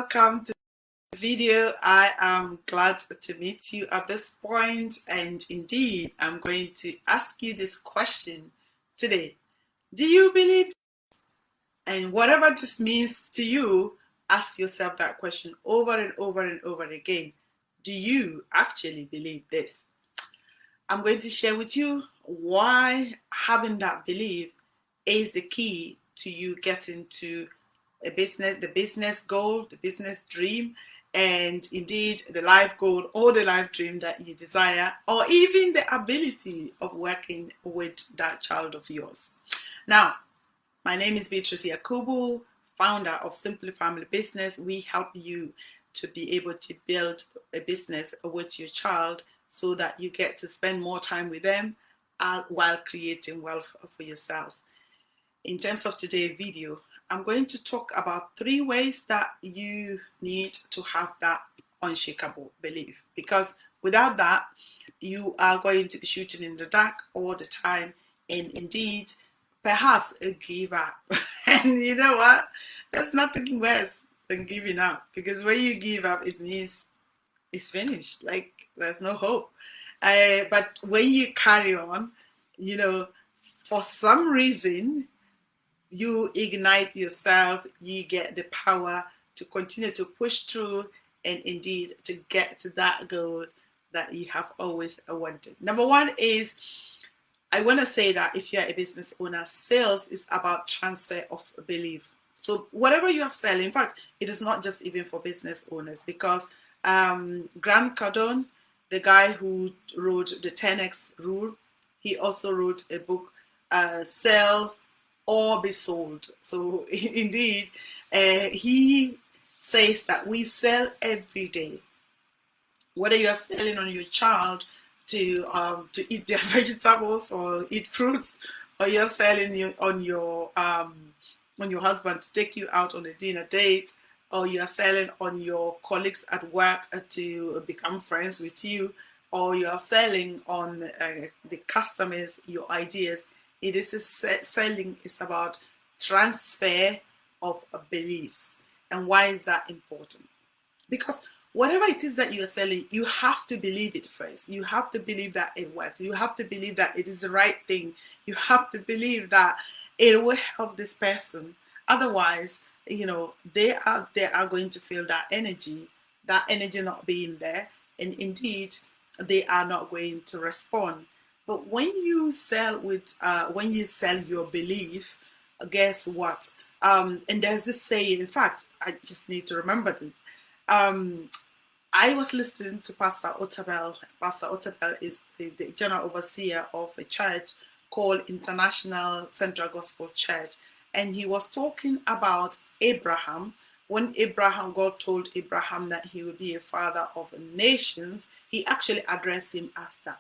welcome to the video. I am glad to meet you at this point, and indeed I'm going to ask you this question today. Do you believe? And whatever this means to you, ask yourself that question over and over and over again. Do you actually believe this? I'm going to share with you why having that belief is the key to you getting to the business goal, the business dream, and indeed the life goal or the life dream that you desire, or even the ability of working with that child of yours. Now, my name is Beatrice Yakubu, founder of Simply Family Business. We help you to be able to build a business with your child so that you get to spend more time with them while creating wealth for yourself. In terms of today's video, I'm going to talk about 3 ways that you need to have that unshakable belief, because without that, you are going to be shooting in the dark all the time, and indeed, perhaps give up. And you know what? There's nothing worse than giving up, because when you give up, it means it's finished. Like there's no hope. But when you carry on, for some reason, you ignite yourself, you get the power to continue to push through and indeed to get to that goal that you have always wanted. Number 1 is, I want to say that if you're a business owner, sales is about transfer of belief. So whatever you are selling, in fact, it is not just even for business owners, because Grant Cardone, the guy who wrote the 10X rule, he also wrote a book, Sell or Be Sold. So indeed, he says that we sell every day. Whether you're selling on your child to eat their vegetables or eat fruits, or you're selling on your husband to take you out on a dinner date, or you're selling on your colleagues at work to become friends with you, or you're selling on the customers your ideas. It is selling is about transfer of beliefs. And why is that important? Because whatever it is that you are selling, you have to believe it first. You have to believe that it works. You have to believe that it is the right thing. You have to believe that it will help this person. Otherwise, they are going to feel that energy not being there, and indeed, they are not going to respond. But when you sell your belief, guess what? And there's this saying. In fact, I just need to remember this. I was listening to Pastor Otabel. Pastor Otabel is the general overseer of a church called International Central Gospel Church, and he was talking about Abraham. When God told Abraham that he would be a father of nations, he actually addressed him as that.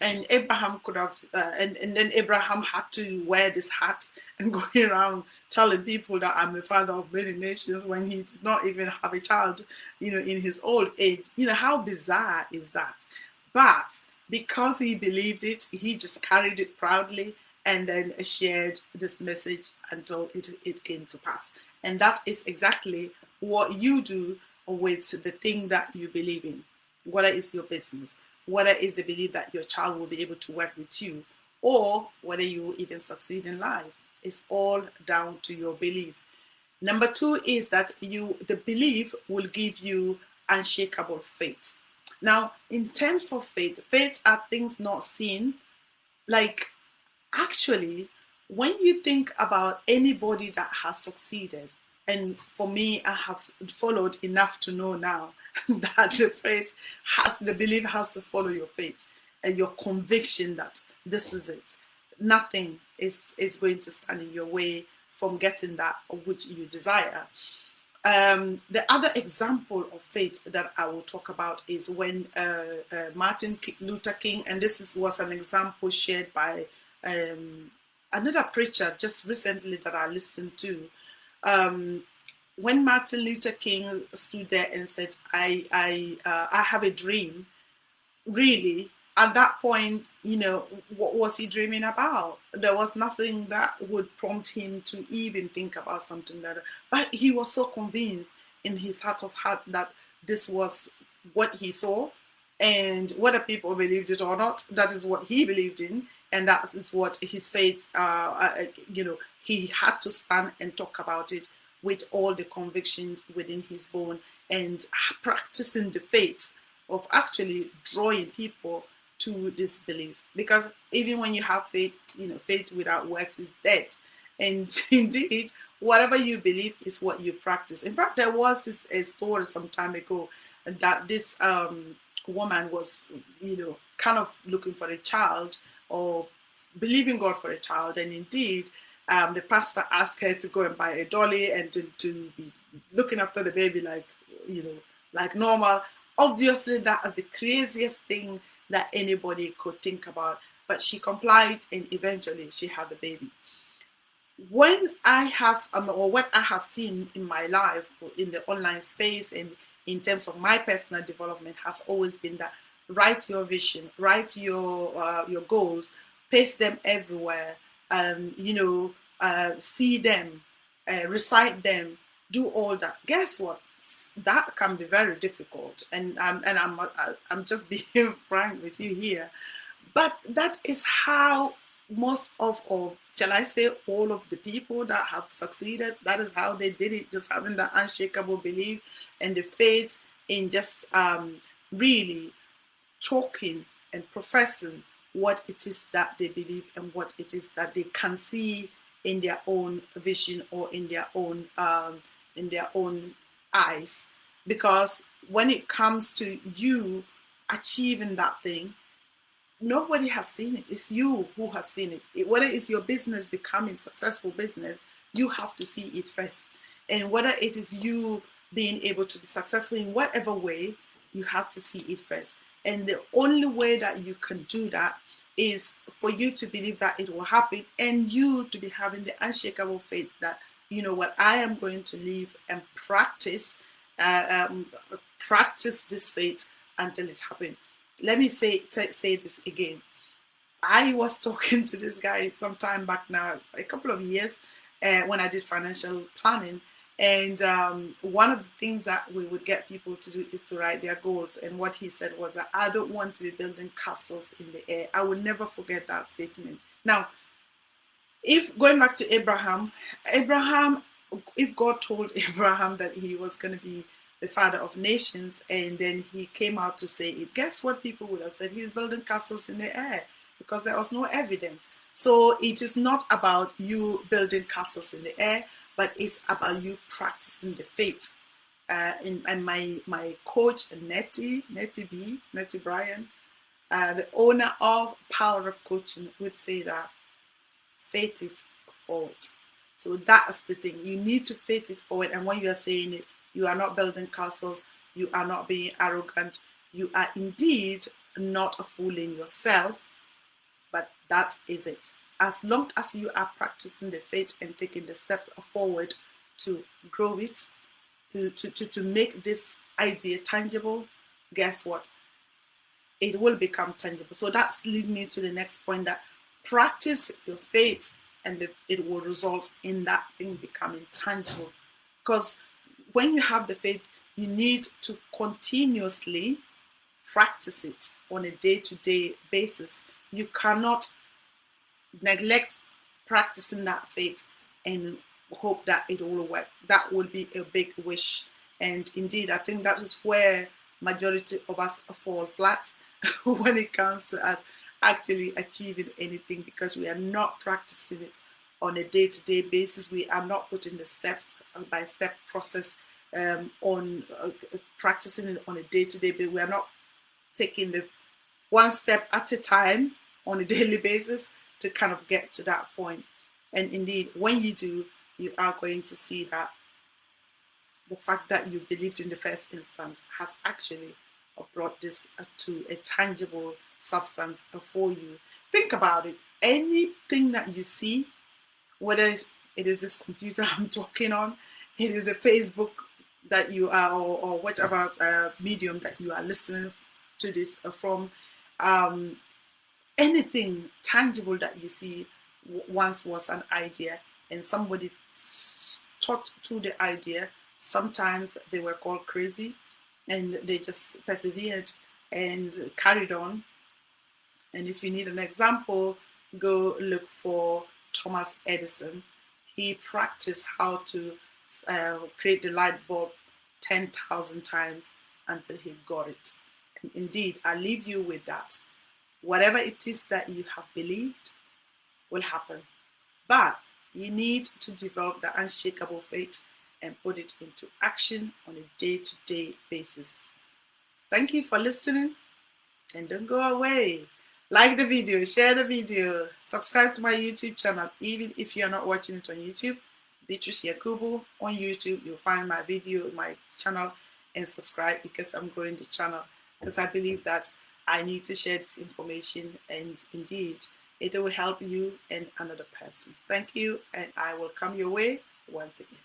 And Abraham could have, and then Abraham had to wear this hat and go around telling people that I'm a father of many nations when he did not even have a child, in his old age. How bizarre is that? But because he believed it, he just carried it proudly and then shared this message until it came to pass. And that is exactly what you do with the thing that you believe in. Whether it's your business, whether it's the belief that your child will be able to work with you, or whether you will even succeed in life. It's all down to your belief. Number 2 is that the belief will give you unshakable faith. Now, in terms of faith are things not seen. Like, actually, when you think about anybody that has succeeded, and for me, I have followed enough to know now that the belief has to follow your faith and your conviction that this is it. Nothing is going to stand in your way from getting that which you desire. The other example of faith that I will talk about is when Martin Luther King, and was an example shared by another preacher just recently that I listened to. When Martin Luther King stood there and said, I have a dream, really, at that point, what was he dreaming about? There was nothing that would prompt him to even think about something like that. But he was so convinced, in his heart of heart that this was what he saw, and whether people believed it or not, that is what he believed in, and that is what his faith, he had to stand and talk about it with all the conviction within his bone, and practicing the faith of actually drawing people to this belief. Because even when you have faith, faith without works is dead. And indeed, whatever you believe is what you practice. In fact, there was a story some time ago that this woman was, kind of looking for a child, or believing God for a child. And indeed, the pastor asked her to go and buy a dolly and to be looking after the baby like normal. Obviously, that is the craziest thing that anybody could think about. But she complied, and eventually she had the baby. When I have, or what I have seen in my life, in the online space, and in terms of my personal development, has always been that write your vision, write your goals, paste them everywhere, see them, recite them, do all that. Guess what? That can be very difficult, and I'm just being frank with you here. But that is how most of, or shall I say, all of the people that have succeeded, that is how they did it, just having that unshakable belief and the faith in just really talking and professing what it is that they believe and what it is that they can see in their own vision, or in their own eyes. Because when it comes to you achieving that thing, nobody has seen it. It's you who have seen it. Whether it's your business becoming successful business, you have to see it first. And whether it is you being able to be successful in whatever way, you have to see it first. And the only way that you can do that is for you to believe that it will happen, and you to be having the unshakable faith that, I am going to live and practice this faith until it happens. Let me say this again. I was talking to this guy some time back now, a couple of years, when I did financial planning. And one of the things that we would get people to do is to write their goals. And what he said was that I don't want to be building castles in the air. I will never forget that statement. Now, if going back to Abraham, if God told Abraham that he was going to be the father of nations, and then he came out to say it, guess what people would have said? He's building castles in the air, because there was no evidence. So it is not about you building castles in the air, but it's about you practicing the faith. And my coach, Nettie Bryan, the owner of Power of Coaching, would say that faith it forward. So that's the thing. You need to faith it forward. And when you are saying it, you are not building castles. You are not being arrogant. You are indeed not fooling yourself. But that is it. As long as you are practicing the faith and taking the steps forward to grow it, to make this idea tangible, guess what? It will become tangible. So that's lead me to the next point, that practice your faith, and it will result in that thing becoming tangible. Because when you have the faith, you need to continuously practice it on a day-to-day basis. You cannot neglect practicing that faith and hope that it will work. That would be a big wish. And indeed, I think that is where majority of us fall flat when it comes to us actually achieving anything, because we are not practicing it on a day-to-day basis. We are not putting the step-by-step process on practicing it on a day-to-day basis. We are not taking the one step at a time on a daily basis to kind of get to that point. And indeed, when you do, you are going to see that the fact that you believed in the first instance has actually brought this to a tangible substance for you. Think about it. Anything that you see, whether it is this computer I'm talking on, it is the Facebook that you are, or whatever medium that you are listening to this from, anything tangible that you see once was an idea, and somebody thought through the idea, Sometimes they were called crazy, and they just persevered and carried on. And if you need an example, go look for Thomas Edison. He practiced how to create the light bulb 10,000 times until he got it. And indeed, I leave you with that. Whatever it is that you have believed will happen. But you need to develop the unshakable faith and put it into action on a day-to-day basis. Thank you for listening, and don't go away. Like the video, share the video, subscribe to my YouTube channel. Even if you're not watching it on YouTube, Beatrice Yakubu on YouTube, you'll find my video, my channel, and subscribe, because I'm growing the channel. Because I believe that I need to share this information, and indeed, it will help you and another person. Thank you, and I will come your way once again.